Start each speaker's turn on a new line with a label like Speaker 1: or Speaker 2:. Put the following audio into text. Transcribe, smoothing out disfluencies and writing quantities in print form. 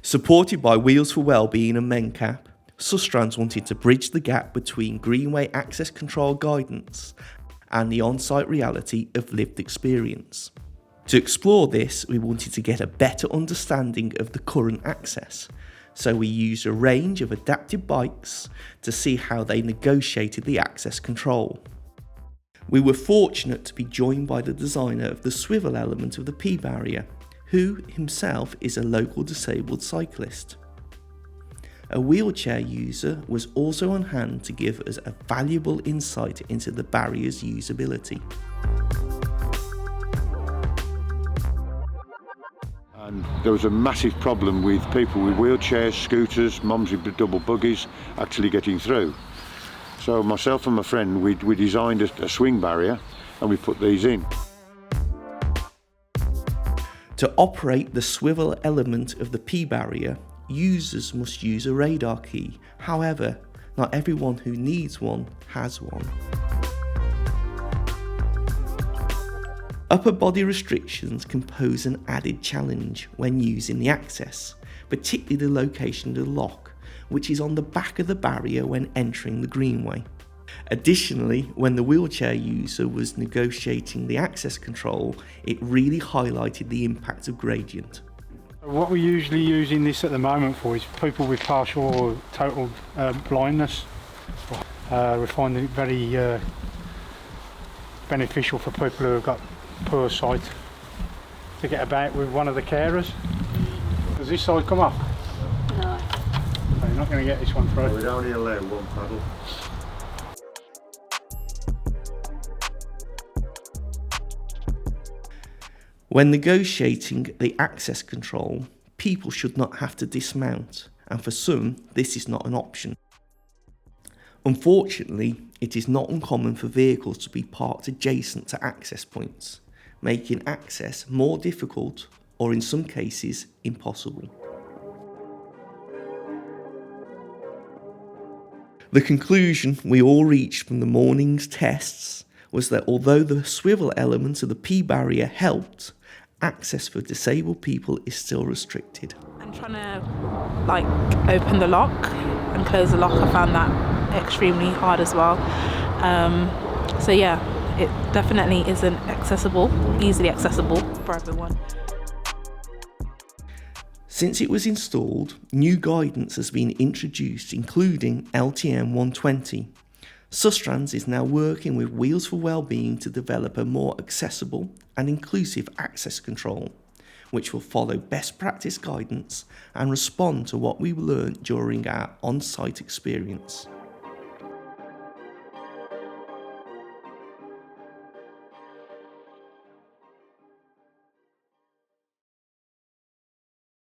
Speaker 1: Supported by Wheels for Wellbeing and MenCap, Sustrans wanted to bridge the gap between Greenaway access control guidance and the on-site reality of lived experience. To explore this, we wanted to get a better understanding of the current access, so we used a range of adapted bikes to see how they negotiated the access control. We were fortunate to be joined by the designer of the swivel element of the P-barrier, who himself is a local disabled cyclist. A wheelchair user was also on hand to give us a valuable insight into the barrier's usability.
Speaker 2: And there was a massive problem with people with wheelchairs, scooters, mums with double buggies actually getting through. So myself and my friend, we designed a swing barrier and we put these in.
Speaker 1: To operate the swivel element of the P-barrier, users must use a radar key. However, not everyone who needs one has one. Upper body restrictions can pose an added challenge when using the access, particularly the location of the lock, which is on the back of the barrier when entering the Greenway. Additionally, when the wheelchair user was negotiating the access control, it really highlighted the impact of gradient.
Speaker 3: What we're usually using this at the moment for is people with partial or total blindness. We find it very beneficial for people who have got poor sight to get about with one of the carers. Does this side come off?
Speaker 4: No.
Speaker 3: You're not going to get this one through.
Speaker 2: We'd only allow one paddle.
Speaker 1: When negotiating the access control, people should not have to dismount, and for some, this is not an option. Unfortunately, it is not uncommon for vehicles to be parked adjacent to access points, making access more difficult or in some cases impossible. The conclusion we all reached from the morning's tests was that although the swivel element of the P-barrier helped, access for disabled people is still restricted.
Speaker 4: And trying to open the lock and close the lock, I found that extremely hard as well. So yeah, it definitely isn't easily accessible for everyone.
Speaker 1: Since it was installed, new guidance has been introduced, including LTM 120. Sustrans is now working with Wheels for Wellbeing to develop a more accessible and inclusive access control, which will follow best practice guidance and respond to what we learned during our on-site experience.